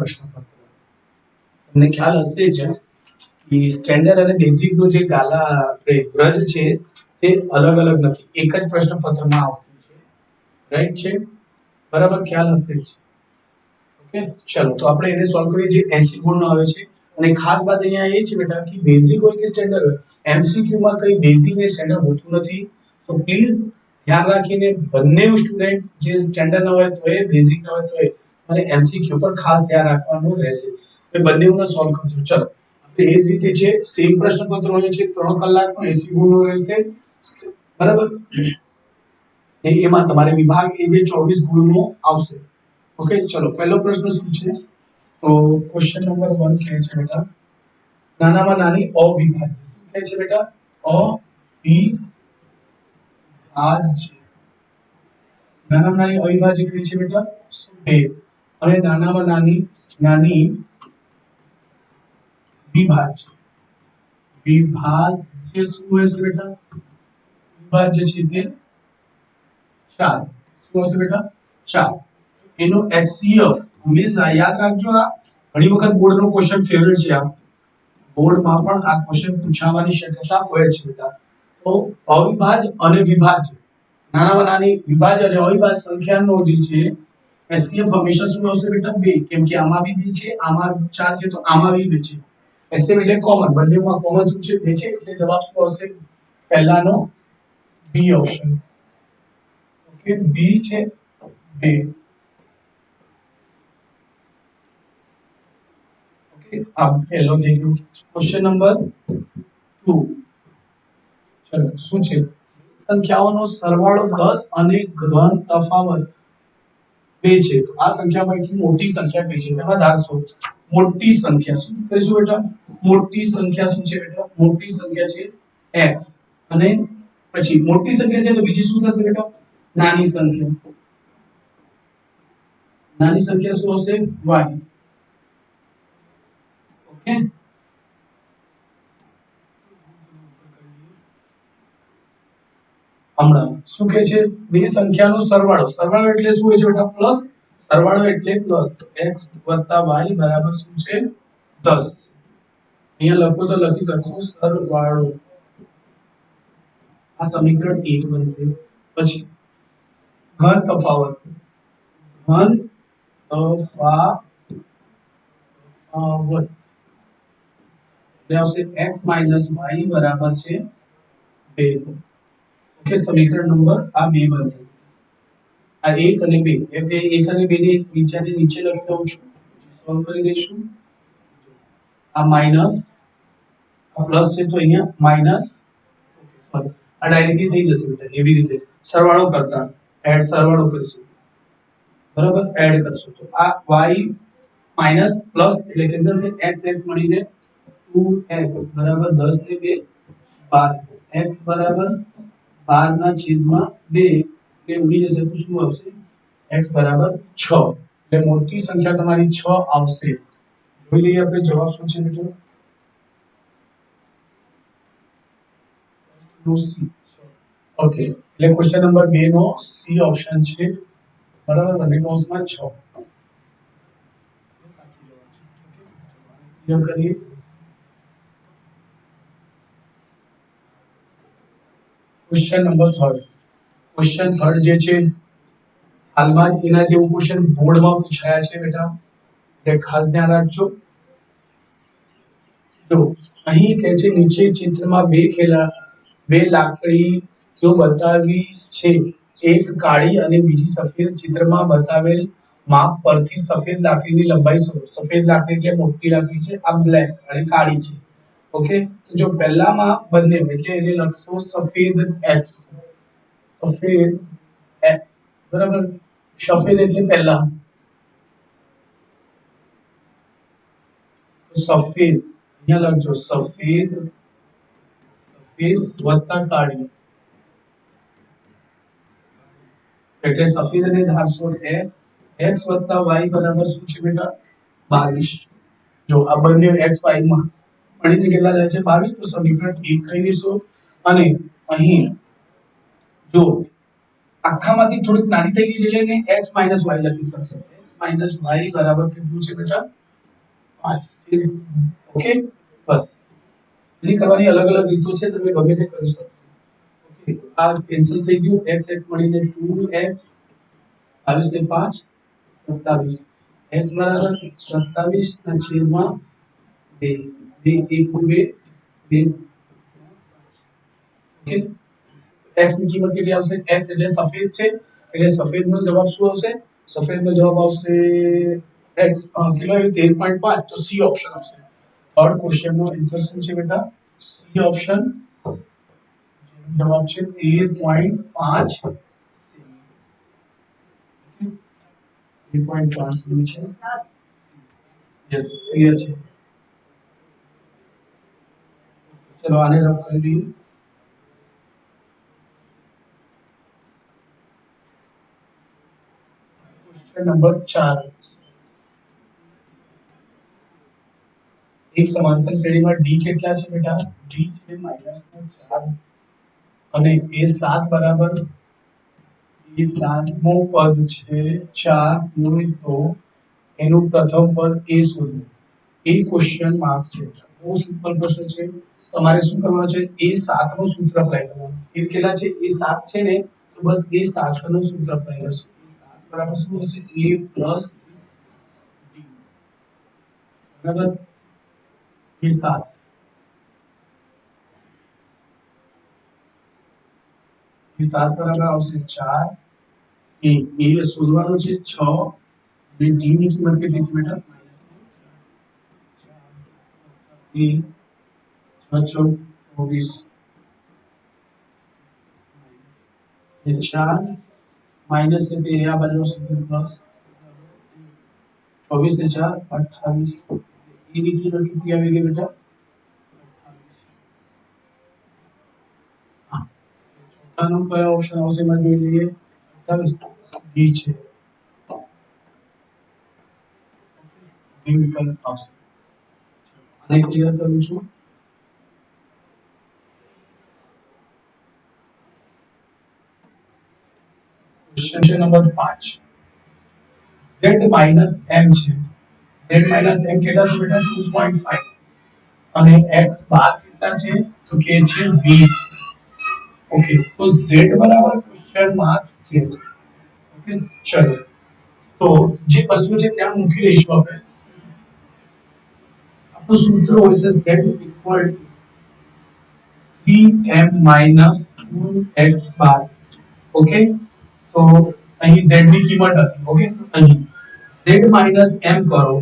પ્રશ્નપત્ર. તમને ખ્યાલ હશે જ કે સ્ટેન્ડર્ડ અને બેઝિક નો જે વ્રજ છે તે અલગ અલગ નથી, એક જ પ્રશ્નપત્રમાં આવતું છે. રાઈટ છે, બરાબર ખ્યાલ હશે જ. ઓકે, ચલો તો આપણે એને સોલ્વ કરીએ. જે 80 ગુણનો આવે છે. અને ખાસ વાત અહીંયા એ છે બેટા કે બેઝિક હોય કે સ્ટેન્ડર્ડ હોય, એમસીક્યુ માં કઈ બેઝિક ને સ્ટેન્ડર્ડ હોતું નથી. તો પ્લીઝ ધ્યાન રાખીને બંને સ્ટુડન્ટ્સ જે સ્ટેન્ડર્ડ ના હોય તો એ બેઝિક ના હોય તો એ અને એમસીક્યુ પર ખાસ ધ્યાન રાખવાનું રહેશે. એ બંનેને સોલ્વ કરજો. ચલો આપણે એ જ રીતે છે, સેમ પ્રશ્નપત્ર હોય છે, 3 કલાકનો 80 ગુણનો રહેશે, બરાબર. એમાં તમારે વિભાગ એ જે 24 ગુણનો આવશે. ઓકે, ચલો પહેલો પ્રશ્ન શું છે? તો ક્વેશ્ચન નંબર 1 કહે છે બેટા નાનામાં નાની અવિભાજ્ય. શું કહે છે બેટા? અવિભાજ્ય. નાનામાં નાની અવિભાજ્ય કઈ છે બેટા? 2. અને નાનામાં નાની વિભાજ્ય. વિભાજ્ય શું હશે બેટા? વિભાજ્ય છે તે 4. શું હશે બેટા? 4. એનો HCF હંમેશા યાદ રાખજો. આ ઘણી વખત બોર્ડ નો ક્વેશ્ચન ફેવરેટ છે. આ બોર્ડમાં પણ આ ક્વેશ્ચન પૂછાવાની શક્યતા હોય છે બેટા. તો અવિભાજ્ય અને વિભાજ્ય, નાનામાં નાની વિભાજ્ય અને અવિભાજ્ય સંખ્યાનો જે છે HCF હંમેશા શું આવશે બેટા? 2. કેમ કે આમાં બી 2 છે, આમાં 4 છે, તો આમાં બી 2 છે. HCF એટલે કોમન, બંનેમાં કોમન શું છે? 2 છે. એટલે જવાબ શું આવશે? પહેલાનો બી ઓપ્શન. ઓકે, બી છે 2. अब પહેલો થઈ ગયો. Question number 2. ચલો શું છે? સંખ્યાઓનો સરવાળો 10 અને ઘન તફાવત 2 છે. તો આ સંખ્યા પૈકી મોટી સંખ્યા કઈ છે? એમાં ધારશો મોટી સંખ્યા શું કહીશું બેટા? મોટી સંખ્યા શું છે બેટા? મોટી સંખ્યા છે x. અને પછી મોટી સંખ્યા છે તો બીજી શું થશે બેટા? નાની સંખ્યા. નાની સંખ્યા શું હશે? y. હમણાં શું કહે છે? બે સંખ્યાનો સરવાળો. સરવાળો એટલે શું હોય છે બેટા? પ્લસ. સરવાળો એટલે પ્લસ. તો x y બરાબર શું છે? 10. અહીંયા લખો તો લખી શકશો સરવાળો. આ સમીકરણ 1 બનશે. પછી ઘન તફાવત. ઘન તફાવત એટલે આવશે x y બરાબર છે 2. ઓકે, સમીકરણ નંબર આ 2 બનશે. આ 1 અને 2 એટલે 1 અને 2 ને એકબીજાની નીચે લખી દઉં છું. સોલ્વ કરી દઈશું. આ માઈનસ, આ પ્લસ છે તો અહીંયા માઈનસ. સોરી, આ ડાયરેક્ટલી થઈ જશે બેટા. એવી રીતે સરવાળો કરતા સરવાળો કરીશું, બરાબર. એડ કરશું તો આ y માઈનસ પ્લસ એટલે કેન્સલ થઈ. x મળીને 2x બરાબર 10 ને 2 12. x બરાબર 12 ના છેદમાં 2 એટલે ઉડી જશે તો શું આવશે? x બરાબર 6. એટલે મોટી સંખ્યા તમારી 6 આવશે. જોઈ લઈએ આપણે જવાબ શું છે બેટા? ઓકે, એટલે ક્વેશ્ચન નંબર 2 નો સી ઓપ્શન છે, બરાબર. બંને કૌંસમાં 6. ક્લિયર કરીએ. Question number 3. ક્વેશ્ચન 3 જે છે હાલમાં એના જેવું ક્વેશ્ચન બોર્ડમાં પૂછાયા છે બેટા, એટલે ખાસ ધ્યાન રાખજો. જો અહીં કહે છે નીચે ચિત્રમાં બે લાકડીઓ બતાવી છે. એક કાળી અને બીજી સફેદ. ચિત્રમાં બતાવેલ માપ પરથી સફેદ લાકડીની લંબાઈ શોધો. સફેદ લાકડી એટલે મોટી લાકડી છે, આ બ્લેક અને કાળી છે. ઓકે, તો જો પહેલામાં બંને એટલે એને લખશો સફેદ x. સફેદ x બરાબર. સફેદ એટલે પહેલા સફેદ, અહીંયા લખજો સફેદ વત્તા કાળી એટલે સફેદ અને ધારશો x વત્તા y બરાબર શું છે બેટા? 22. જો આ બંને x y માં મળીને કેટલા થાય છે? 22. તો સમીકરણ 1 કહી દેશો. અને અહીં જો આખામાંથી થોડીક નાની થઈ ગઈ એટલે x y લખી શકશો. માઇનસ વાય બરાબર કેટલું છે બેટા 5. ઓકે બસ એની કરવાની અલગ અલગ રીતો છે તમે ગમે તે કરી શકો. ઓકે આ કેન્સલ થઈ ગયું x x મળીને 2x 22 ને 5 27 x બરાબર 27 ના છેદમાં 2 2 1 2 ઓકે x ની કિંમત કેટલી આવશે x એટલે સફેદ છે એટલે સફેદનો જવાબ શું આવશે સફેદનો જવાબ આવશે x કિલો એટલે 13.5 તો સી ઓપ્શન આવશે થર્ડ ક્વેશ્ચન નો આન્સર શું છે બેટા સી ઓપ્શન જવાબ છે 13.5 3.5 સેમી છે યસ ક્લિયર છે ચલો આને રફ કરી દઈએ क्वेश्चन नंबर 4 एक समांतर श्रेणीમાં d કેટલા છે બેટા d છે -4 અને a7 બરાબર a7 મો પદ છે 4 હોય તો એનું પ્રથમ પદ a શોધો એ ક્વેશ્ચન માર્ક છે બહુ સિમ્પલ ક્વેશ્ચન છે તમારે શું કરવાનું છે a7 નું સૂત્ર અપ્લાય કરવાનું એ કેટલા છે a7 છે ને તો બસ a7 નું સૂત્ર અપ્લાય કરશું a7 બરાબર શું હશે a + d બરાબર a7 a7 બરાબર આવશે 4 એ શોધવાનું છે 6 અને d ની કિંમત કેટલી છે બેટા એ 6 24 ये 4 माइनस से भी आ बाजू से प्लस 24 ने 4 28 ये की कीमत कितनी आएगी बेटा 28 चौथा नंबर ऑप्शन આવશે માં જોઈ લઈએ 28 બી છે બી વિકલ્પ આવશે આને ક્લિયર કરું છું question number 5 z minus m છે z minus m કેટલા છે બેટા 2.5 અને x બાર કેટલા છે તો કે છે 20 ઓકે તો z બરાબર ક્વેશ્ચન માર્ક છે ઓકે ચલો તો જે વસ્તુ છે ત્યાં મૂકી દઈશું આપણે આપણું સૂત્ર હોય છે z equal to 3m minus 2x bar okay તો અહીં z ની કિંમત હતી ઓકે અહીં z minus m કરો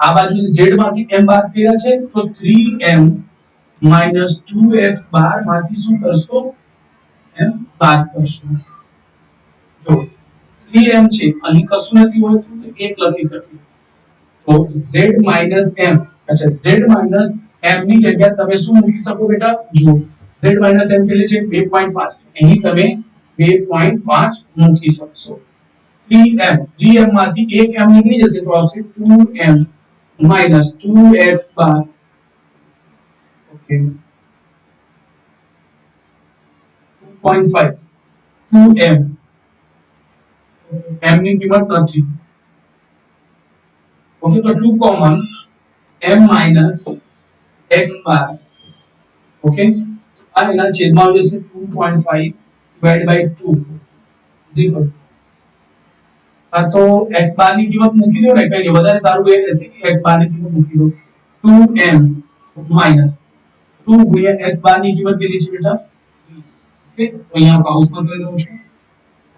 આ બાજુ z માંથી m બાદ કર્યા છે તો 3m minus 2x બાર માંથી શું કરશો m બાદ કરશો જો 3m છે અહીં કશું નથી હોતું તો 1 લખી શકીએ તો z minus m अच्छा z minus m ની જગ્યાએ તમે શું મૂકી શકો બેટા જો z minus m કેટલી છે 2.5 અહીં તમે 2.5 મૂકી શકશો 3m માંથી 1m નીકળી જશે તો આવશે 2m minus 2x બાર ઓકે 2.5 2m m ની કિંમત નથી ओके तो 2 common m minus x bar okay આ એના છેદમાં આવી જશે 2.5 divided by 2 0 આ તો x બાર ની કિંમત મૂકી દો ને કઈ વધારે સારું એ રહેશે કે x બાર ની કિંમત મૂકી દો 2m minus 2 ગુણ્યા x બાર ની કિંમત કેટલી છે બેટા 20 ઓકે તો અહીંયા કાઉન્સમાં કરી દઉં છું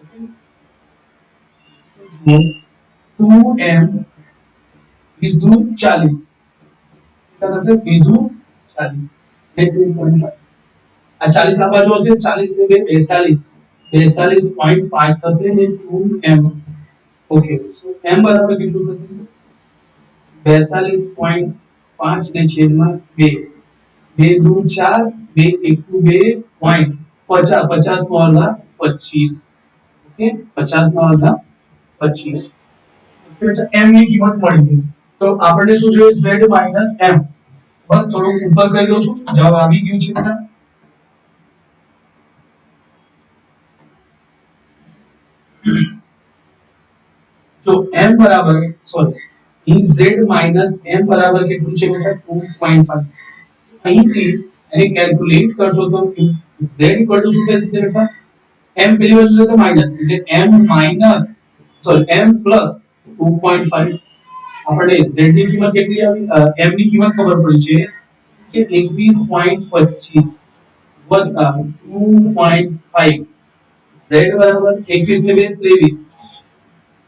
ઓકે 2m is do 40 कितना से बिंदु 40 ये 2.5 आ 40 આ બાજુ હશે 40 ને 42 42.5 થશે ને 2m ઓકે સો m બરાબર કેટલું થશે 42.5 ને છેદમાં 2 2 2 4 2 1 2 પોઈન્ટ 50 50 નો અડધા 25 ઓકે 50 નો અડધા 25 તો m ની કિંમત મળી ગઈ તો આપણે શું જોઈએ z minus m બસ થોડું ઉપર કરી દઉં છું જવાબ આવી ગયું છે બેટા તો m m બરાબર સોરી z માઈનસ m બરાબર કેટલું છે બેટા 2.5 અહીંથી એને કેલ્ક્યુલેટ કરશો તો z ઇક્વલ ટુ શું થશે બેટા m પેલી વસ્તુ છે તો માઈનસ એટલે m minus sorry m plus 2.5 આપણે z ની કિંમત કેટલી આવી m ની કિંમત ખબર પડી છે કે 21.25 વત્તા 2.5 z બરાબર 21 ને 2 23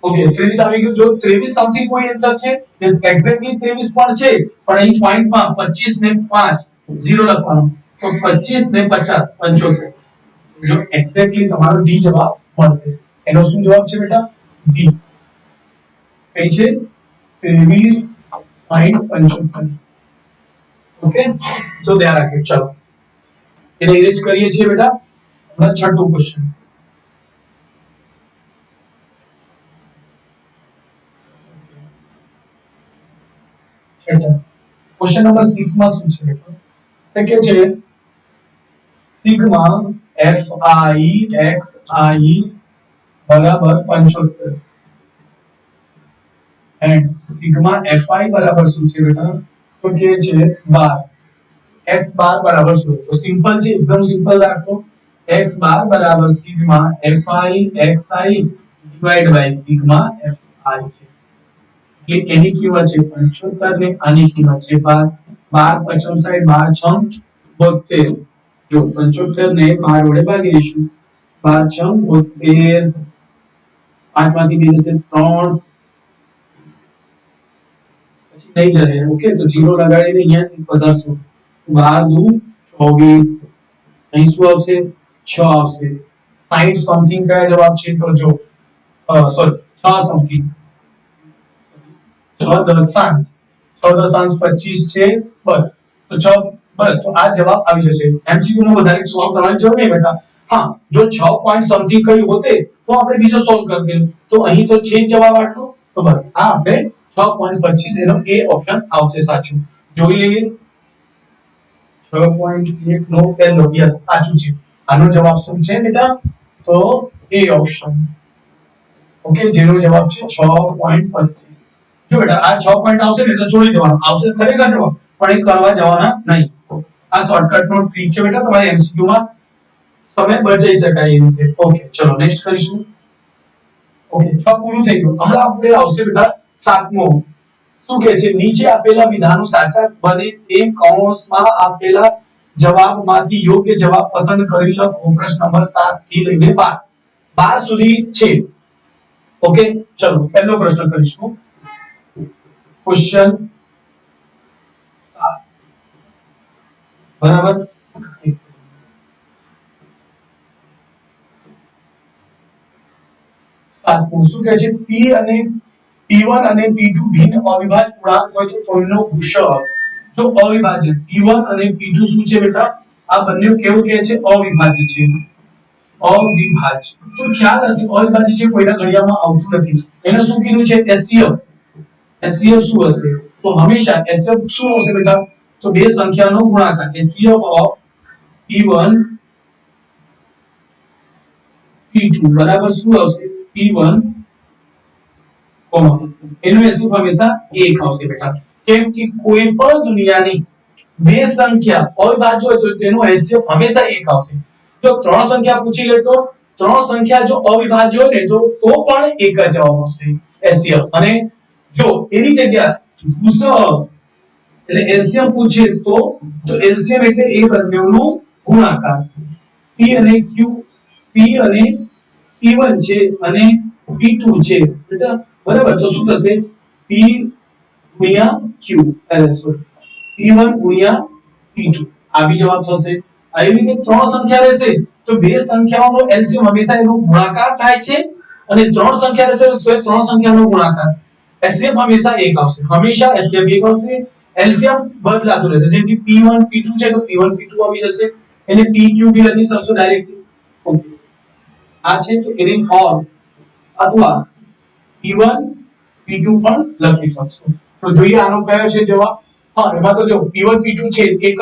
ઓકે 23 આવી ગયું જો 23 સમથિંગ કોઈ આન્સર છે યસ એક્ઝેક્ટલી 23 પણ છે પણ અહીં પોઈન્ટમાં 25 ને 5 0 લખવાનું તો 25 ને 50 75 જો એક્ઝેક્ટલી તમારો ડી જવાબ મળશે એનો શું જવાબ છે બેટા ડી કઈ છે 23.75 ઓકે તો ધ્યાન રાખજો ચલો એને ઇરેઝ કરીએ છીએ બેટા હવે છઠ્ઠું ક્વેશ્ચન क्वेश्चन नंबर 6 માં શું છે તો કે છે સિગ્મા fi xi બરાબર 75 એન્ડ સિગ્મા fi બરાબર શું છે બેટા તો કે છે 12 x બાર બરાબર શું તો સિમ્પલ છે એકદમ સિમ્પલ રાખો x બાર બરાબર sigma fi xi divide by sigma fi છે કે એની કિંમત છે 75 ને આની કિંમત છે 12 12 55 12 72 જો 75 ને 12 વડે ભાગી દઈશું 12 72 5 માંથી 2 જશે 3 પછી નહીં જાય ઓકે તો 0 લગાડીને અહીંયા વધારશું 12 2 24 અહીં શું આવશે 6 આવશે 60 સમથિંગ કયા જવાબ છે તો જો સોરી 6 સમથિંગ 6 દશાંશ 25 છે બસ તો 6 બસ તો આ જવાબ આવી જશે એમસીક્યુ નો વધારે સોલ્વ કરવાની જરૂર નહીં બેટા હા જો 6 પોઈન્ટ સમથિંગ કઈ હોતે તો આપણે બીજો સોલ્વ કરતે તો અહીં તો છે જવાબ આટલો તો બસ આ આપણે 6.25 એનો એ ઓપ્શન આવશે સાચું જોઈ લઈએ 6.1 નો પહેલો યસ સાચું છે આનો જવાબ શું છે બેટા તો એ ઓપ્શન ઓકે જેનો જવાબ છે 6.25 જો બેટા આ 6 પોઈન્ટ આવશે ને તો છોડી દેવાનું આવશે ખરેખર જવાબ પણ એ કરવા જવાના નહીં આ શોર્ટકટ નો ટ્રીક છે બેટા તમારે એમસીક્યુ માં સમય બચાવી શકાય એમ છે ઓકે ચલો નેક્સ્ટ કરીશું ઓકે 6 પૂરું થઈ ગયું હમણાં આપણે આવશે બેટા 7મો શું કહે છે નીચે આપેલા વિધાનો સાચા બને તેમ કૌંસમાં આપેલા જવાબમાંથી યોગ્ય જવાબ પસંદ કરી લખો પ્રશ્ન નંબર 7 થી લઈને 12 સુધી છે ઓકે ચલો પહેલો પ્રશ્ન કરીશું क्वेश्चन बराबर શું કહે છે p અને p1 અને p2 ભિન્ન અવિભાજ્ય પૂર્ણાંક હોય તો તેમનો ગુસઅ જો અવિભાજ્ય p1 અને p2 શું છે બેટા આ બંને કેવું કહે છે અવિભાજ્ય છે અવિભાજ્ય તો ખ્યાલ હશે અવિભાજ્ય છે કોઈના ઘડિયામાં આવતું નથી એને શું કીધું છે HCF HCF શું હશે તો હંમેશા HCF શું હશે બેટા તો બે સંખ્યાનો ગુણાકાર HCF ઓફ p1 p2 બરાબર શું આવશે p1 એનો HCF હંમેશા 1 આવશે બેટા કેમ કે કોઈ પણ દુનિયાની બે સંખ્યા અવિભાજ્ય હોય તો તેનો HCF હંમેશા 1 આવશે જો ત્રણ સંખ્યા પૂછી લે તો ત્રણ સંખ્યા જો અવિભાજ્ય હોય ને તો પણ એક જ જવાબ આવશે HCF અને જો એની જગ્યા ગુસઅ એટલે એલસીએમ પૂછે તો એલસીએમ એટલે એ બંનેનો ગુણાકાર p અને q p અને p1 છે અને p2 છે બેટા બરાબર તો શું થશે p ગુણ્યા q સોરી p1 ગુણ્યા p2 આ બી જવાબ થશે આવી રીતે ત્રણ સંખ્યા રહેશે તો બે સંખ્યાઓનો એલસીએમ હંમેશા એનો ગુણાકાર થાય છે અને ત્રણ સંખ્યા રહેશે તો ત્રણ સંખ્યાનો ગુણાકાર HCF હંમેશા 1 આવશે હંમેશા HCF 1 આવશે LCM બદલાતું રહેશે જેમ કે P1 P2 છે તો P1 P2 આવી જશે એને PQ થી લખી શકશો ડાયરેક્ટલી ઓકે આ છે તો એને ઓર અથવા P1 P2 પણ લખી શકશો તો જોઈએ આનો કયો છે જવાબ હા એમાં તો જો P1 P2 છે એક જ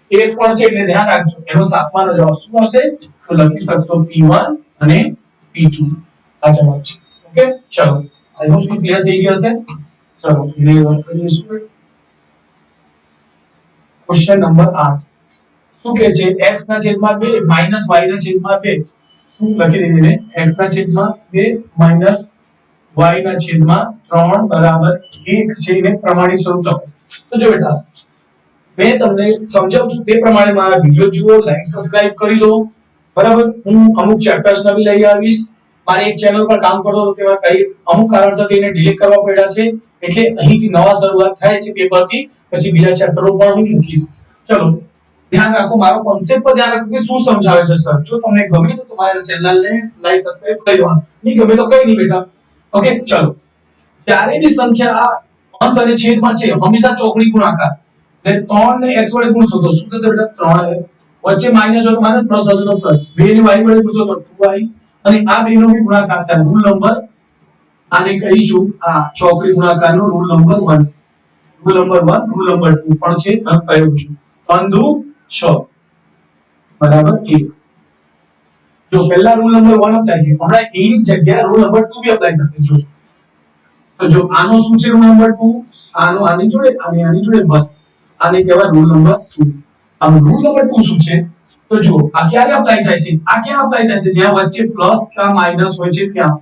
છે એક પણ છે એટલે ધ્યાન રાખજો એનો સાતમાનો જવાબ શું આવશે તો લખી શકશો P1 અને P2 આ જવાબ છે ઓકે ચલો आई होप क्लियर થઈ ગયો હશે. ચલો જે વાત કરીશું ક્વેશ્ચન નંબર 8 શું કહે છે x ના છેદમાં 2 માઈનસ y ના છેદમાં 2 શું લખી દીધી ને x ના છેદમાં 2 માઈનસ y ના છેદમાં 3 બરાબર 1 છે એને પ્રમાણિત સ્વરૂપ લખો. તો જો બેટા मैं તમને સમજાવું છું તે પ્રમાણે મારા વિડિયો જુઓ લાઈક સબસ્ક્રાઇબ કરી દો બરાબર. હું અમુક ચેપ્ટર્સ નવી લઈ આવીશ મારી એક ચેનલ પર કામ કરતો હતો તેમાં કઈ અમુક કારણસર તેને ડિલીટ કરવા પડ્યા છે એટલે અહીંથી નવા શરૂઆત થાય છે પેપરથી પછી બીજા ચેપ્ટરો પણ હું મૂકીશ. ચલો ધ્યાન રાખો મારો કોન્સેપ્ટ પર ધ્યાન રાખો કે શું સમજાવે છે સર. જો તમને ગમે તો તમારા ચેનલને લાઈક સબસ્ક્રાઇબ કરી દેવાનું નહીં ગમે તો કઈ નહીં બેટા. ઓકે ચલો જ્યારે બી સંખ્યા અંશ અને છેદમાં છે હંમેશા ચોકડી ગુણાકાર એટલે 3 ને x વડે ગુણશો તો શું થશે બેટા 3x વચ્ચે માઈનસ હોય તો માઈનસ પ્લસ હશે તો પ્લસ 2 ને y વડે ગુણશો તો 2y અને આ બેનો બી ગુણાકાર થાય રૂલ નંબર આને કહીશું આ ચોકડી ગુણાકારનો rule number 1 rule number 1 rule number 2 પણ છે અને કયો છું 3 દુ 6 બરાબર 1. જો પહેલા રૂલ નંબર 1 અપ્લાય છે હમણાં a ની જગ્યાએ રૂલ નંબર 2 બી અપ્લાય થશે. જો તો જો આનો શું છે રૂલ નંબર 2 આનો આની જોડે અને આની જોડે બસ આને કહેવાય રૂલ નંબર 2. આ રૂલ નંબર 2 શું છે તો જો આ ક્યારે અપ્લાય થાય છે આ ક્યાં અપ્લાય થાય છે જ્યાં વચ્ચે પ્લસ કા માઈનસ હોય છે ત્યાં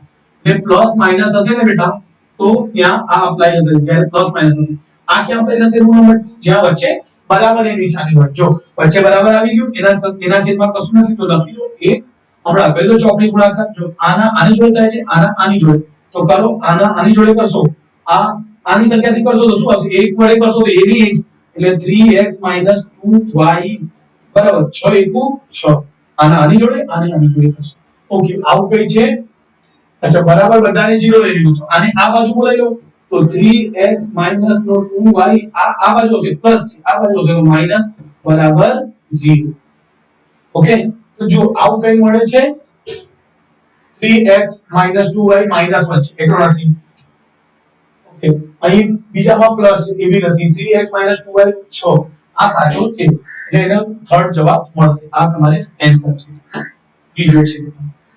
એટલે પ્લસ માઈનસ હશે ને બેટા તો ત્યાં આ અપ્લાય થશે જ્યારે પ્લસ માઈનસ હશે. આ ક્યાં અપ્લાય થશે રૂલ નંબર 2 જ્યાં વચ્ચે બરાબર ની નિશાની હોય. જો વચ્ચે બરાબર આવી ગયું એના છેદમાં કશું નથી તો લખી દો 1 હમણાં પેલો ચોકડી ગુણાકાર જો આના આની જોડે થાય છે આના આની જોડે તો કરો આના આની જોડે કરશો આ આની સંખ્યાથી કરશો તો શું આવશે 1 વડે કરશો તો એ ની એટલે 3x 2y બરાબર 6 એકુ 6 આના આની જોડે આને આની જોડે કરશો. ઓકે આવું કઈ છે અચ્છા બરાબર બધાને 0 લઈ લીધું તો આને આ બાજુ બોલાવી લો તો 3x 2y આ બાજુ છે પ્લસ છે આ બાજુ છે તો માઈનસ બરાબર 0. ઓકે તો જો આવું કઈ મળે છે 3x 2y -1 છે એટલો નથી. ઓકે અહીં બીજામાં પ્લસ એ બી નથી 3x 2y 6 આ સાચો છે એટલે એનો થર્ડ જવાબ મળશે. આ તમારે આન્સર છે બીજો છે.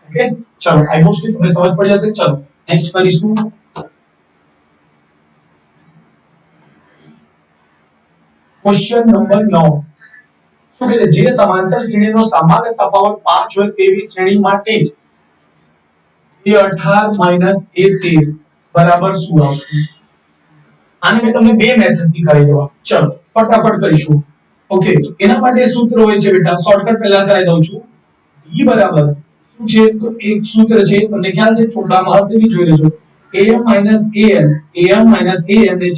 ઓકે ચલો આઈ હોપ કે તમને સમજ પડી જશે. ચલો નેક્સ્ટ કરીશું ક્વેશ્ચન નંબર 9 શું કહે છે જે સમાંતર શ્રેણીનો સામાન્ય તફાવત 5 હોય તેવી શ્રેણી માટે જ a18 a13 બરાબર શું આવશે. આને મેં તમને બે મેથડ થી કરી દેવા. ચલો ફટાફટ કરીશું. ઓકે એના માટે સૂત્ર હોય છે બેટા શોર્ટકટ પહેલા કરાવી દઉં છું. d બરાબર શું છે તો એક સૂત્ર છે તમને ખ્યાલ છે છોકરામાં હશે બી જોઈ લેજો am an ને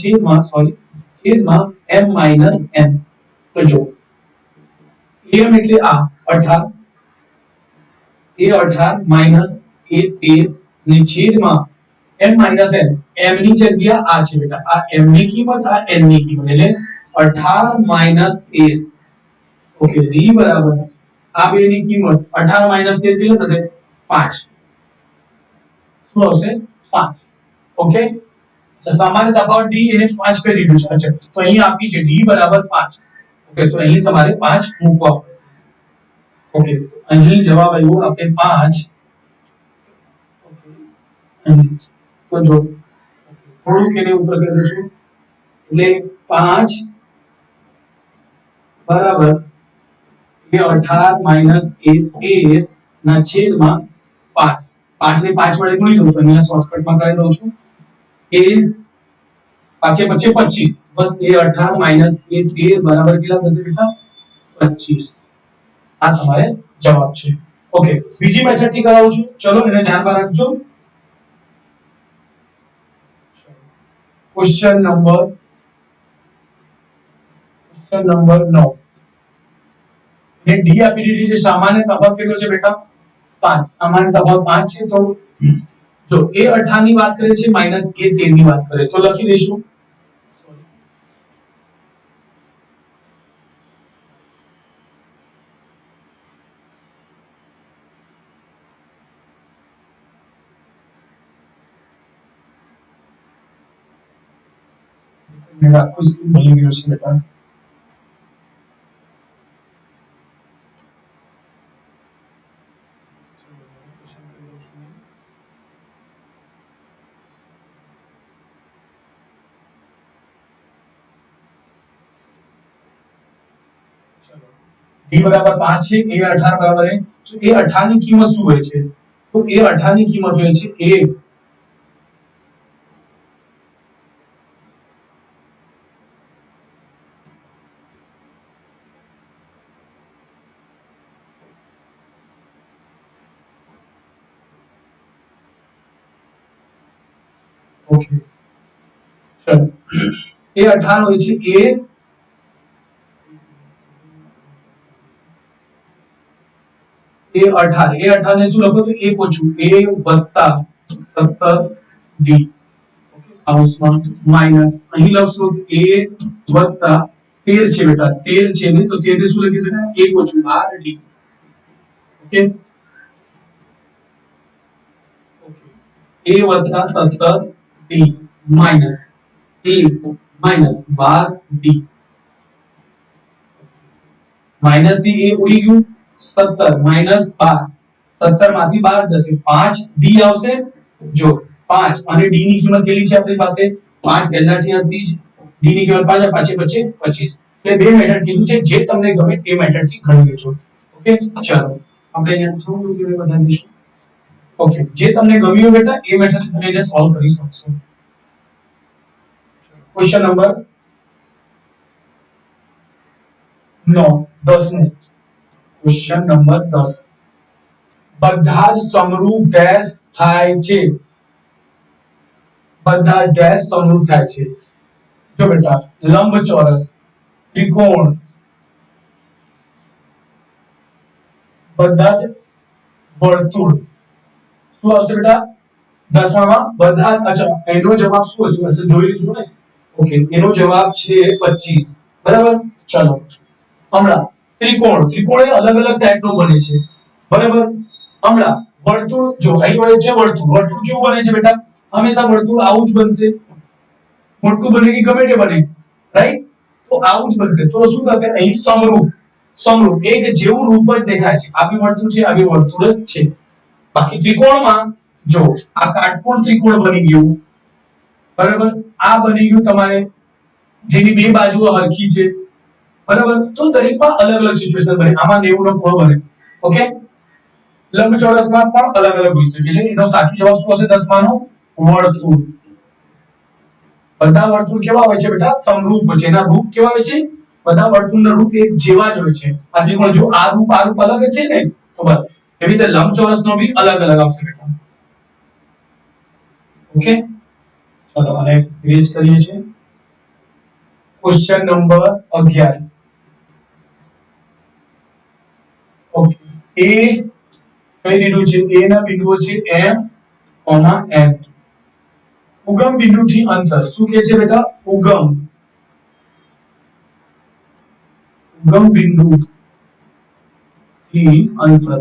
છેદમાં છેદમાં m n. તો જો am એટલે આ 18 a18 a13 ને છેદમાં m n m ની જગ્યા આ છે બેટા આ m ની કિંમત આ n ની કિંમત એટલે 18 13. ઓકે d બરાબર આ બે ની કિંમત 18 13 કેટલું થશે 5 શું આવશે 5. ઓકે તો સામાન્ય તફાવત d એને 5 કરી દીધું છે. અચ્છા તો અહીં આપી છે d બરાબર 5. ઓકે તો અહીં તમારે 5 મૂકવા પડશે. ઓકે અહીં જવાબ આવ્યો આપણે 5. તો જો થોડુંક એને ઉપર કરી દઈશું એટલે 5 બરાબર a18 a13 ના છેદમાં 5 5 ને 5 વડે ગુણી દઉં તો અહીંયા શોર્ટકટમાં કરી દઉં છું a 5 5 25 બસ a18 a13 બરાબર કેટલા થશે બેટા 25. આ તમારે જવાબ છે. ઓકે બીજી મેથડ થી કરાવું છું ચલો એને ધ્યાનમાં રાખજો. ક્વેશ્ચન નંબર 9 ને ડી આપી દીધી છે સામાન્ય તફાવત કેટલો છે બેટા 5 સામાન્ય તફાવત 5 છે. તો જો a18 ની વાત કરે છે a13 ની વાત કરે તો લખી દઈશું मेरा कुछ भूल गया છે બેટા ડી બરાબર 5 છે, એ 18 બરાબર है તો એ 18 ની કિંમત શું હોય છે? તો એ 18 ની કિંમત હોય છે 1 ઓકે ચલો એ 18 હોય છે એ 18 ને શું લખો તો 1 ઓછું a વત્તા 17 d કૌંસમાં માઈનસ અહીં લખશો a વત્તા 13 છે બેટા 13 છે ને તો 13 ને શું લખી શકાય 1 ઓછું 12 d ઓકે a વત્તા 17 d minus a minus 12 d minus થી a ઉડી ગયું 17 માઈનસ 12 17 માંથી 12 જશે 5 d આવશે જો 5 અને d ની કિંમત કેટલી છે આપણી પાસે 5 પહેલાથી હતી જ d ની કિંમત 5 5 25 એટલે બે મેથડ કીધું છે જે તમને ગમે તે મેથડ થી ગણી લેજો ઓકે ચાલો આપણે અહીંયા થોડું કેવું બતાવી દઈશું ઓકે જે તમને ગમ્યું બેટા એ મેથડ થી તમે એને સોલ્વ કરી શકશો ક્વેશ્ચન નંબર 9 10મું ક્વેશ્ચન નંબર 10 બધા જ સમરૂપ ડેશ થાય છે બધા ડેશ સમરૂપ થાય છે જો બેટા લંબચોરસ ત્રિકોણ બધા જ વર્તુળ શું આવશે બેટા 10માં બધા અચ્છા એનો જવાબ શું હશે અચ્છા જોઈ લીધું ને ઓકે એનો જવાબ છે 25 બરાબર ચલો હમણાં ત્રિકોણ ત્રિકોણ એ અલગ અલગ ટાઈપનો બને છે બરાબર હમણાં વર્તુળ જો અહીં હોય છે વર્તુળ વર્તુળ કેવું બને છે બેટા હંમેશા વર્તુળ આવું જ બનશે મોટું બને કે ગમે તે બને રાઈટ તો આવું જ બનશે તો શું થશે અહીં સમરૂપ સમરૂપ એક જેવું રૂપ જ દેખાય છે આવી વર્તુળ છે આવી વર્તુળ જ છે બાકી ત્રિકોણમાં જો આ કાટકોણ ત્રિકોણ બની ગયું બરાબર આ બની ગયું તમારે જેની બે બાજુઓ હરખી છે બરાબર તો દરેકમાં અલગ અલગ સિચ્યુએશન બને આમાં 90 નો કોણ બને ઓકે લંબચોરસમાં પણ અલગ અલગ હોઈ શકે એટલે એનો સાચો જવાબ શું હશે 10 નો વર્તુળ બધા વર્તુળ કેવા હોય છે બેટા સમરૂપ હોય છે એના રૂપ કેવા હોય છે બધા વર્તુળના રૂપ એક જેવા જ હોય છે આ ત્રિકોણ જો આ રૂપ અલગ જ છે ને તો બસ એવી રીતે લંબચોરસનો બી અલગ અલગ આવશે બેટા ઓકે ચલો અને રીચ કરીએ છીએ ક્વેશ્ચન નંબર 11 ઓકે એ કઈ દીધું છે એ ના બિંદુઓ છે m n ઉગમ બિંદુથી અંતર શું કહે છે બેટા ઉગમ બિંદુ થી અંતર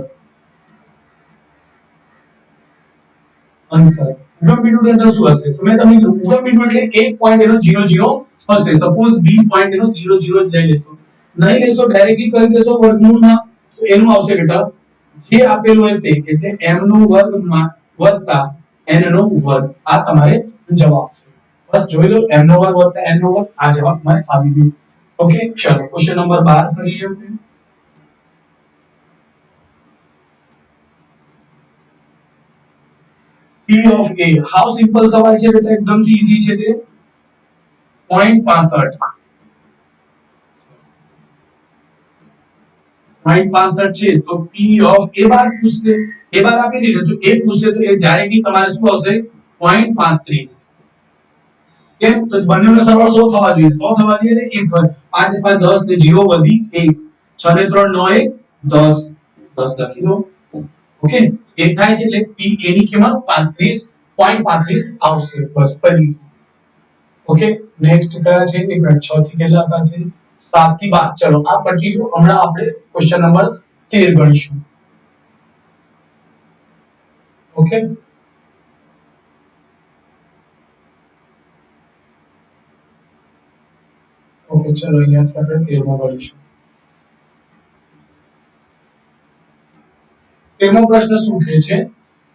ઉગમ બિંદુ ની અંદર શું હશે તો મેં તમને કીધું ઉગમ બિંદુ એટલે એક પોઈન્ટ એનો 0 0 હશે સપોઝ બી પોઈન્ટ એનો 0 0 જ લઈ લેશો નહીં લેશો ડાયરેક્ટલી કરી દેશો વર્ગમૂળમાં તો એનું આવશે બેટા જે આપેલું હોય તે એટલે m નો વર્ગ વત્તા n નો વર્ગ આ તમારે જવાબ છે બસ જોઈ લો m નો વર્ગ વત્તા n નો વર્ગ આ જવાબ તમારે આવી ગયો ઓકે ચલો ક્વેશ્ચન નંબર 12 કરીએ આપણે P of A how simple સવાલ છે બેટા એકદમ થી ઈઝી છે તે 0.65 છે તો P of A બાર પૂછશે A બાર આપી દીધું તો A પૂછશે તો એ ડાયરેક્ટલી તમારે શું આવશે 0.35 કેમ તો બંનેનો સરવાળો 100 થવા જોઈએ 100 થવા જોઈએ ને 1 5 5 10 ને 0 વધી 1 6 ને 3 9 10 10 લખી દો ઓકે એ થાય છે એટલે P A ની કિંમત 35.35 આવશે બસ પડી ઓકે નેક્સ્ટ કયા છે એક 6 થી કેટલા હતા છે 7 થી 12 ચલો આ પટી ગયું હમણાં આપણે ક્વેશ્ચન નંબર 13 ગણીશું ઓકે ઓકે ચલો અહીંયાથી આપણે 13મો ગણીશું 13મો પ્રશ્ન શું કહે છે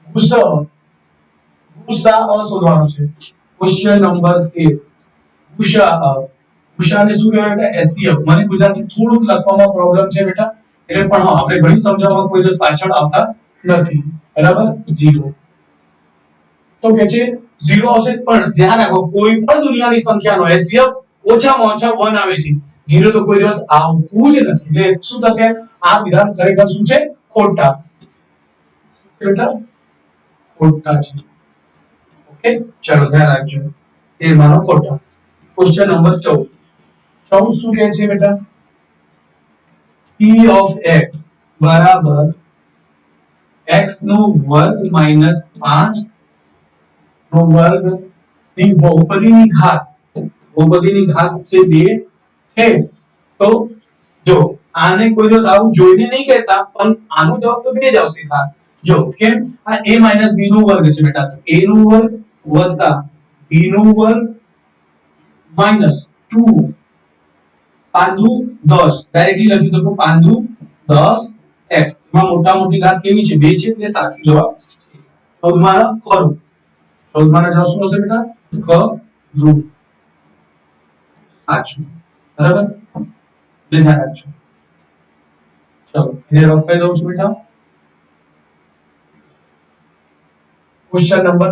ગુસા શોધવાનો છે ક્વેશ્ચન નંબર 13 ગુસા ઉષાને શું કહેવાય બેટા એસસીએફ મને ગુજરાતી થોડુંક લખવામાં પ્રોબ્લેમ છે બેટા એટલે પણ હા આપણે ગણિત સમજાવવામાં કોઈ દિવસ પાછળ આવતા નથી બરાબર 0 તો કે છે 0 આવશે પણ ધ્યાન રાખો કોઈ પણ દુનિયાની સંખ્યાનો એસસીએફ ઓછામાં ઓછા 1 આવે છે 0 તો કોઈ દિવસ આવતું જ નથી એટલે શું થશે આ વિધાન ખરેખર શું છે ખોટા બેટા ખોટા છે ઓકે ચલો ધ્યાન રાખજો એ મારો ખોટા ક્વેશ્ચન નંબર 14 શું કહે છે બેટા p of x બરાબર x નો વર્ગ minus 5 નો વર્ગ ની બહુપદીની ઘાત છે 2 છે તો જો આને કોઈ દિવસ આવું જોઈને નહીં કહેતા પણ આનો જવાબ તો 2 જ આવશે ઘાત જો કેમ આ a minus b નો વર્ગ છે બેટા તો a નો વર્ગ વત્તા b નો વર્ગ minus 2 પાંદુ 10 ડાયરેક્ટલી લખી શકો પાંદુ 10 x માં મોટા મોટી ઘાત કેવી છે 2 છે એટલે સાચો જવાબ 14 માં ખરું 14 માં જવાબ શું હશે બેટા ખરું સાચું બરાબર ધ્યાન રાખજો ચલો એને રફ કરી દઉં છું બેટા ક્વેશ્ચન નંબર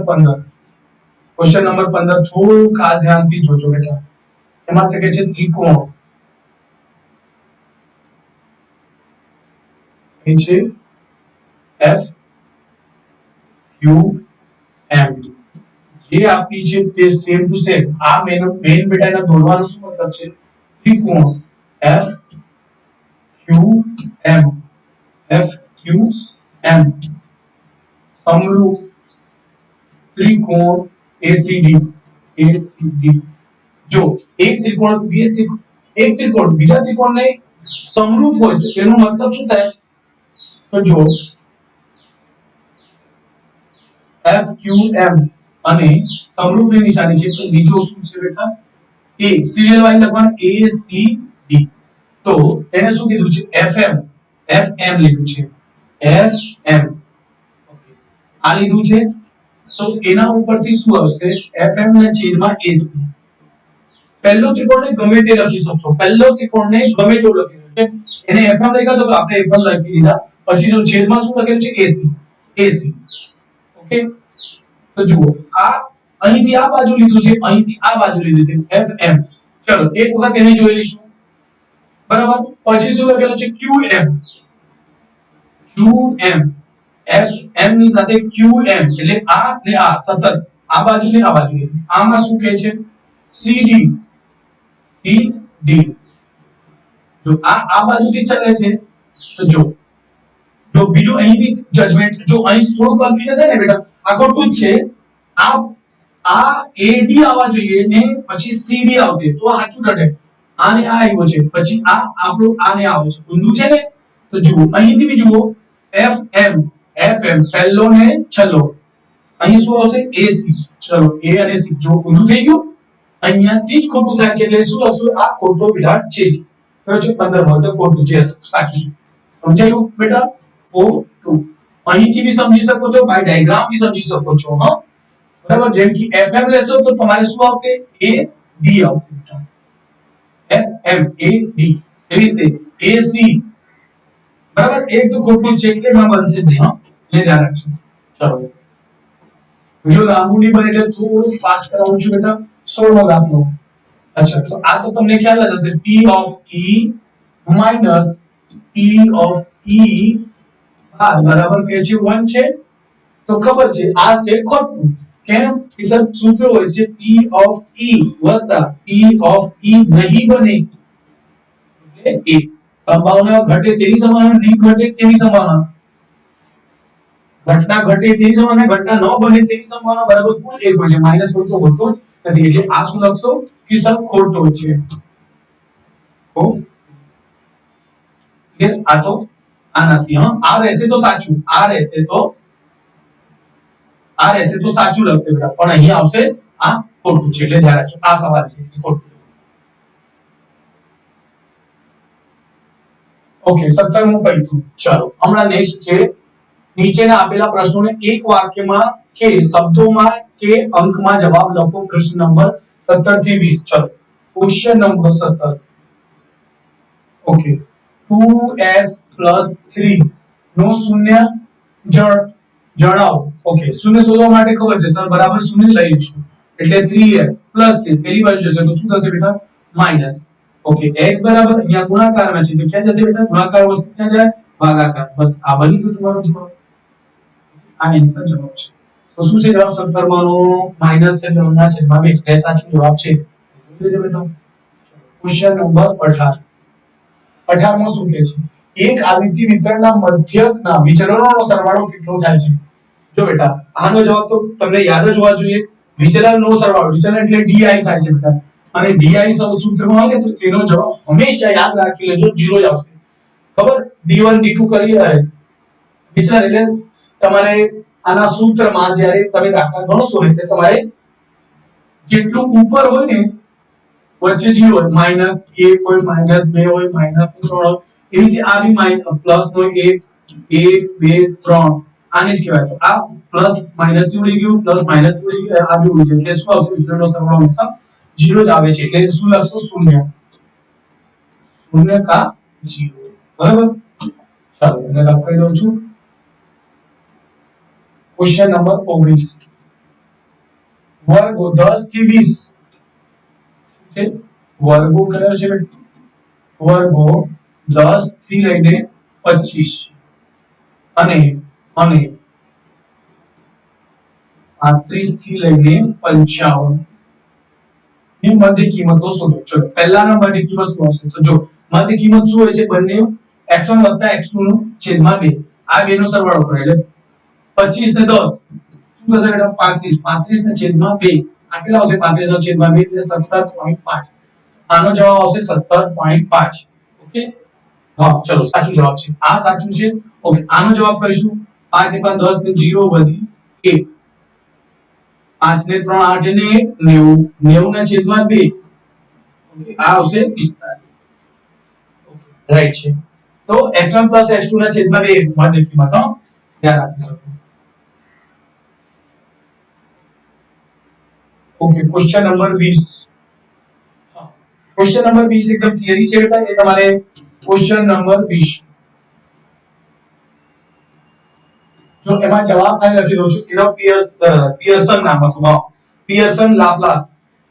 15 થોડું ખાસ ધ્યાનથી જોજો બેટા એમાં તે કે છે ત્રિકોણ એ છે f q m જે આપી છે તે સેમ ટુ સેમ આ મેન બેટા એના દોરવાનો શું મતલબ છે ત્રિકોણ f q m સમરૂપ ત્રિકોણ ACD જો એક ત્રિકોણ બીજા ત્રિકોણને સમરૂપ હોય તો એનો મતલબ શું થાય તો જો FQM અને સમરૂપની નિશાની છે તો બીજો શું છે બેટા A સિરિયલ વાઇઝ લખવાનું ACD તો એને શું કીધું છે FM લીધું છે FM ઓકે આ લીધું છે તો એના ઉપરથી શું આવશે FM ના છેદમાં AC પહેલો ત્રિકોણને ગમે તે લખી શકશો પહેલો ત્રિકોણને ગમે તે લખી શકશો એને FM લખ્યા તો આપણે FM લખી દીધા પછી જો છેદમાં શું લખેલું છે AC ઓકે તો જુઓ આ અહીંથી આ બાજુ લીધું છે અહીંથી આ બાજુ લીધું છે FM ચલો એક વખત એને જોઈ લઈશું બરાબર પછી શું લખેલું છે QM FM ની સાથે QM એટલે આ ને આ સતત આ બાજુ ને આ બાજુ આમાં શું કહે છે CD જો આ બાજુથી ચાલે છે તો જો બીજું અહીંથી જજમેન્ટ જો અહીં થોડું કન્ફ્યુઝન થાય ને બેટા આ ખોટું જ છે આ AD આવવા જોઈએ ને પછી CD આવશે તો સાચું ડટે આને આ આવ્યો છે પછી આ આપણું આને આવે છે ઊંધું છે ને તો જુઓ અહીંથી બી જુઓ FM પહેલો ને છેલ્લો અહીં શું આવશે AC ચલો A અને C જો ઊંધું થઈ ગયું અહીંયાથી જ ખોટું થાય છે એટલે શું લખશું આ ખોટો વિધાન છે કયો છે 15 માં તો ખોટું છે સાચું સમજાયું બેટા O2 અહીંથી બી સમજી શકો છો બાય ડાયાગ્રામ બી સમજી શકો છો હા બરાબર જેમ કે FM લેશો તો તમારે શું આવશે A D આવશે બેટા FM A D એવી રીતે AC બરાબર એક તો ખોટું છે એટલે માં બનશે જ નહીં હા એટલે ધ્યાન રાખજો ચલો વિડિયો લાંબુ નહીં બને એટલે થોડું ફાસ્ટ કરાવું છું બેટા 16 દાખલો અચ્છા તો આ તો તમને ખ્યાલ જ હશે P of E minus P of E બરાબર કે છે 1 છે તો ખબર છે આ છે ખોટું કેમ કે સર સૂત્ર હોય છે P of E વત્તા P of E નહીં બને એટલે A સંભાવના ઘટે તેની સંભાવના નહીં ઘટે તેની સંભાવના ઘટના ઘટે તેની સંભાવના ઘટના ન બને તેની સંભાવના બરાબર કુલ 1 હોય છે માઈનસ હોતો નથી એટલે આ શું લખશો કે સર ખોટો છે તો આ તો આનાથી હા આ રહેશે તો સાચું આ રહેશે તો સાચું લખશે બેટા પણ અહીં આવશે આ ખોટું છે એટલે ધ્યાન રાખજો આ સવાલ છે ખોટું ઓકે 17મું કહ્યું ચલો હમણાં નેક્સ્ટ છે નીચેના આપેલા પ્રશ્નોને એક વાક્યમાં કે શબ્દોમાં કે અંકમાં જવાબ લખો પ્રશ્ન નંબર 17 થી 20 ચલો क्वेश्चन नंबर 17 ओके 2x + 3 નો શૂન્ય જણાવો ઓકે શૂન્ય શોધવા માટે ખબર છે સર બરાબર શૂન્ય લઈ લઈશું એટલે 3x પ્લસ છે પેલી બાજુ જશે તો શું થશે બેટા માઈનસ ઓકે x બરાબર અહીંયા ગુણાકારમાં છે તો ક્યાં જશે બેટા ગુણાકાર વસ્તુ ક્યાં જાય ભાગાકાર બસ આ બની ગયું તમારો જવાબ આ આન્સર જવાબ છે તો શું છે જવાબ 17 માંનો માઈનસ છે જમણા છેદમાં 2 એટલે સાચો જવાબ છે બેટા ક્વેશ્ચન નંબર 18 18 શું કહે છે એક આવિતિ વિતરણના મધ્યકના વિચલનોનો સરવાળો કેટલો થાય છે જો બેટા આનો જવાબ તો તમને યાદ જ હોવા જોઈએ વિચલનનો સરવાળો વિચલન એટલે di થાય છે બેટા અને di સૂત્રમાં હોય ને તો તેનો જવાબ હંમેશા યાદ રાખી લેજો 0 જ આવશે ખબર d1 d2 કરી અરે વિચલન એટલે તમારે આના સૂત્રમાં જ્યારે તમે દાખલા ગણશો ને એટલે તમારે જેટલું ઉપર હોય ને વચ્ચે 0 હોય -1 હોય -2 હોય -3 હોય એવી રીતે આ બી પ્લસ નો 1 1 2 3 આને જ કહેવાય તો આ પ્લસ માઈનસ થી ઉડી ગયું પ્લસ માઈનસ થી ઉડી ગયું આ બી ઉડી જાય એટલે શું આવશે વિચલનનો સરવાળો હંમેશા 0 જ આવે છે એટલે શું લખશો 0 0 કા 0 બરાબર ચાલો એને લખાઈ દઉં છું ક્વેશ્ચન નંબર 19 વર્ગો 10 થી 20 છે વર્ગો કયો છે વર્ગો 10 થી લઈને 25 અને 35 થી લઈને 55 ની મધ્ય કિંમતો શોધો ચલો પહેલા નંબરની કિંમત શું આવશે તો જો મધ્ય કિંમત શું હોય છે બંને x1 + x2 નો છેદમાં 2 આ બેનો સરવાળો કરો એટલે 25 ને 10 શું થશે બેટા 35 35 ને છેદમાં 2 આ કેટલા આવશે 35 નો છેદમાં 2 એટલે 17.5 આનો જવાબ આવશે 17.5 ઓકે હા ચલો સાચું જવાબ છે આ સાચું છે ઓકે આનો જવાબ કરીશું 5 ને 5 10 ને 0 વધી 1 5 ને 3 8 ને 1 90 ના છેદમાં 2 ઓકે આ આવશે 45 ઓકે રાઈટ છે તો x1 + x2 ના છેદમાં 2 મધ્ય કિંમત નો ધ્યાન રાખી શકો okay question number 20 question number 20 एकदम थियरी છે બેટા એ તમારે क्वेश्चन नंबर 20 જો એમાં જવાબ થાય લખી દઉં છું એનો પિયર્સન નામ હતું પિયર્સન લાપ્લાસ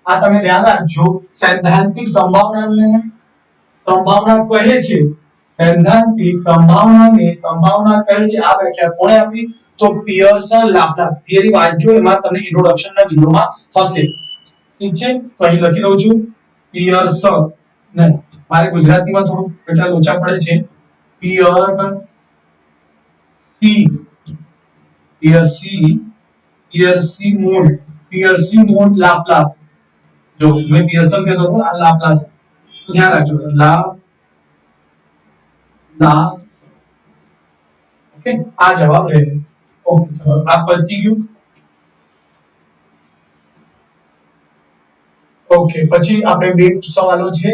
આ તમે ધ્યાન રાખજો સૈદ્ધાંતિક સંભાવના કહે છે સૈદ્ધાંતિક સંભાવના કહે છે આ વ્યાખ્યા કોણે આપી તો પિયર્સન લાપ્લાસ થિયરી વાંચજો એમાં તમને ઇન્ટ્રોડક્શન ના વિડિયોમાં હશે ઠીક છે તો અહીં લખી દઉં છું પિયર્સન નહીં મારે ગુજરાતીમાં થોડું બેટા લોચા પડે છે પિયર્સી મોડ લાપ્લાસ જો મેં પિયર્સન કહેતો હતો આ લાપ્લાસ તો ધ્યાન રાખજો લાપ્લાસ ઓકે આ જવાબ રહે ઓકે ચલો આ પતી ગયું ઓકે પછી આપણે બે સવાલો છે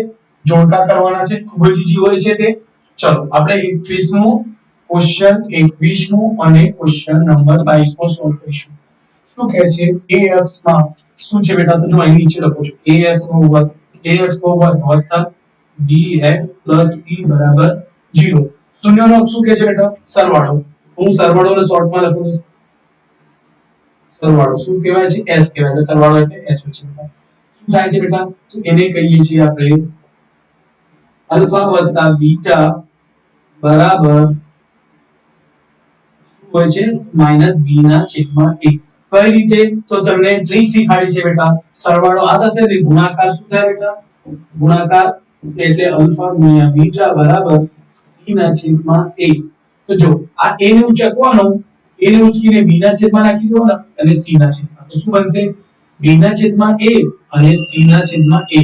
જોડકા કરવાના છે ખૂબ જ ઈઝી હોય છે તે ચલો આપણે 21 નું ક્વેશ્ચન 21 નું અને ક્વેશ્ચન નંબર 22 નો સોલ્વ કરીશું શું કહે છે ax માં શું છે બેટા તો જો અહીં નીચે લખો છો ax નો વર્ગ વત્તા bx + c બરાબર 0 શૂન્યનો શું કહે છે બેટા સરવાળો હું સરવાળોને શોર્ટમાં લખું છું સરવાળો શું કહેવાય છે s કહેવાય છે સરવાળો એટલે s હોય છે બેટા થાય છે બેટા તો એને કહીએ છીએ આપણે આલ્ફા વત્તા બીટા બરાબર શું હોય છે -b ના છેદમાં 1 કઈ રીતે તો તમને ટ્રીક શીખાડી છે બેટા સરવાળો આ થશે ને ગુણાકાર શું થાય બેટા ગુણાકાર એટલે આલ્ફા ગુણ્યા બીટા બરાબર c ના છેદમાં 1 તો જો આ a ને ઉચકવાનો a ને ઉચકીને b ના છેદમાં નાખી દો અને c ના છેદમાં તો શું બનશે b ના છેદમાં a અને c ના છેદમાં a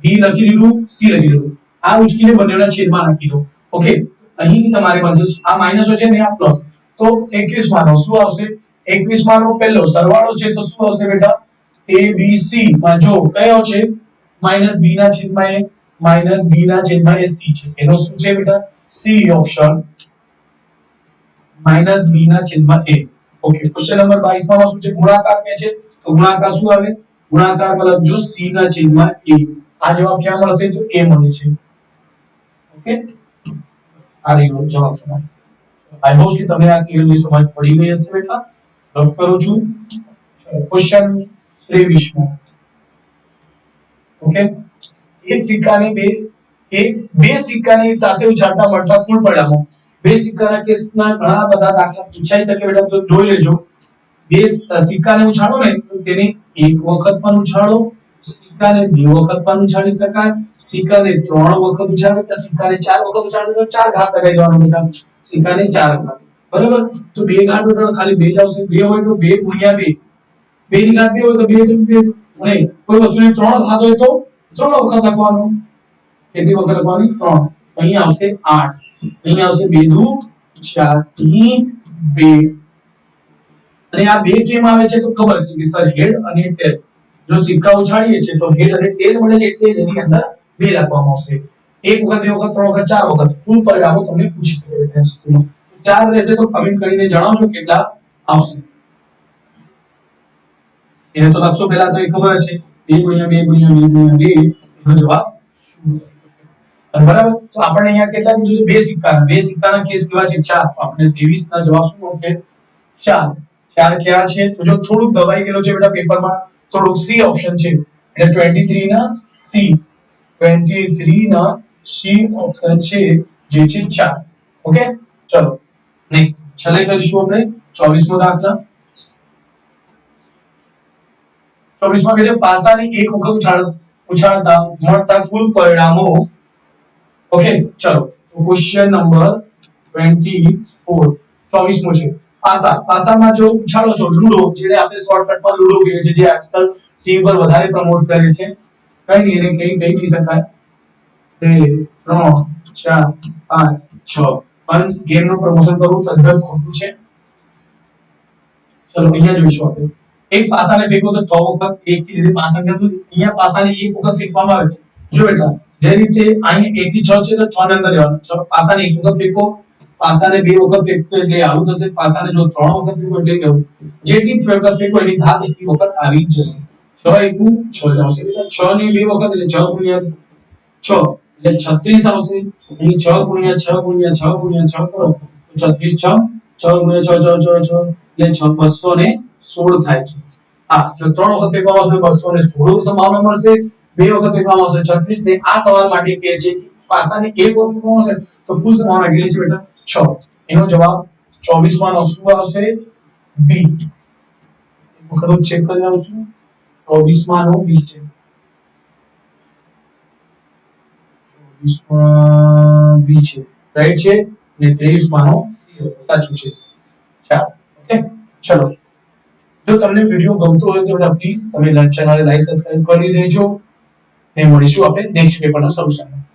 b લખી દીધું c લખી દીધું આ ઉચકીને બંનેના છેદમાં નાખી દો ઓકે અહીં તમારે બનશે આ માઈનસ છે ને આ પ્લસ તો 21 માનો શું આવશે 21 માનો પહેલો સરવાળો છે તો શું આવશે બેટા a b c માં જો કયો છે -b ના છેદમાં a -b ના છેદમાં a c છે એનો શું છે બેટા c ઓપ્શન -b ના છેદમાં a ઓકે ક્વેશ્ચન નંબર 22 માં શું છે ગુણાકાર કે છે તો ગુણાકાર શું આવે ગુણાકાર મતલબ જો c ના છેદમાં a આ જવાબ ક્યાં મળશે તો એ મળે છે ઓકે આ રહ્યો જવાબ તમારો આઈ હોપ કે તમને આ ક્લિયરલી સમજ પડી ગઈ હશે બેટા રફ કરું છું ક્વેશ્ચન 23 ઓકે એક સિક્કાની બે સિક્કાની એક સાથે ઉછાળતા મળતા કુલ પરિણામો બે સિક્કાના કેસના ઘણા બધા દાખલા પૂછાઈ શકે બેટા તો જોઈ લેજો બે સિક્કાને ઉછાળો ને તો તેને એક વખત પણ ઉછાળો સિક્કાને બે વખત પણ ઉછાળી શકાય સિક્કાને ત્રણ વખત ઉછાળો કે સિક્કાને ચાર વખત ઉછાળો તો ચાર ઘાત લગાઈ દેવાનો બેટા સિક્કાને ચાર ઘાત બરાબર તો બે ઘાત હોય ખાલી બે જ આવશે બે હોય તો 2 ગુણ્યા 2 બે ની ઘાત 2 હોય તો 2 અને કોઈ વસ્તુની ત્રણ ઘાત હોય તો ત્રણ વખત લખવાનું કેટલી વખત લખવાની ત્રણ અહીં આવશે 8 અહીં આવશે 2 દુ 4 અહીં 2 અને આ બે કેમ આવે છે તો ખબર છે કે સર હેડ અને ટેલ જો સિક્કા ઉછાળીએ છે તો હેડ અને ટેલ મળે છે એટલે એની અંદર બે લખવામાં આવશે એક વખત બે વખત ત્રણ વખત ચાર વખત કુલ પરિણામો તમને પૂછી શકે છે ચાર રહેશે તો કમેન્ટ કરીને જણાવજો કેટલા આવશે એને તો લખશો પહેલા તો એ ખબર છે 2 ગુણ્યા 2 ગુણ્યા 2 ગુણ્યા 2 એનો જવાબ શું બરાબર તો આપણે અહીંયા કેટલા કીધું બે સિક્કાના કેસ કેવા છે ચાર આપણે 23 ના જવાબ શું આવશે ચાર ક્યાં છે તો જો થોડું દબાઈ ગયેલો છે બેટા પેપરમાં થોડું સી ઓપ્શન છે એટલે 23 ના સી ઓપ્શન છે જે છે 4 ઓકે ચલો નેક્સ્ટ છેલ્લે કરીશું આપણે 24મો દાખલા 24માં કહે છે પાસાની એક વખત ઉછાળતા મળતા કુલ પરિણામો ઓકે ચલો ક્વેશ્ચન નંબર 24 24મો છે પાસામાં જો ઉછાળો છો લૂડો જેને આપણે શોર્ટકટમાં લૂડો કહીએ છીએ જે આજકાલ ટીવી પર વધારે પ્રમોટ કરે છે કઈ નહીં એને કઈ નહીં શકાય 2 3 4 5 6 પણ ગેમનું પ્રમોશન કરવું તદ્દન ખોટું છે ચલો અહીંયા જોઈશું આપણે એક પાસાને ફેંકો તો 6 વખત એક થી રીતે પાસા કરતું અહીંયા પાસાને એક વખત ફેંકવામાં આવે છે જો બેટા જે રીતે અહીં 1 થી 6 છે તો 6 ની અંદર લેવાનું પાસાને એક વખત ફેંકો પાસાને બે વખત ફેંકો એટલે આવું થશે પાસાને જો 3 વખત ફેંકો એટલે કેવું જેટલી વખત ફેંકો એની ઘાત એટલી વખત આવી જશે 6 એકુ 6 આવશે એટલે 6 ની બે વખત એટલે 6 ગુણ્યા 6 એટલે 36 આવશે અહીં 6 ગુણ્યા 6 ગુણ્યા 6 ગુણ્યા 6 કરો તો 36 6 ગુણ્યા 6 6 એટલે 216 થાય છે હા જો 3 વખત ફેંકવામાં આવશે 216 સંભાવના મળશે બે વખત ફેંકવામાં આવશે 36 ને આ સવાલ માટે કહે છે પાસાને એક વખત ફેંકવામાં આવશે તો કુલ સંભાવના કેટલી છે બેટા 6 એનો જવાબ 24 માં શું આવશે બી એક વખત ચેક કરી આવું છું 24 માં નો બી છે 24 માં બી છે રાઈટ છે ને 23 માં નો સી સાચું છે ચાલો ઓકે ચલો જો તમને વિડિયો ગમતો હોય તો પ્લીઝ તમે ચેનલ લાઈક સબસ્ક્રાઇબ કરી દેજો ને મળીશું આપણે નેક્સ્ટ પેપરના સોલ્યુશનમાં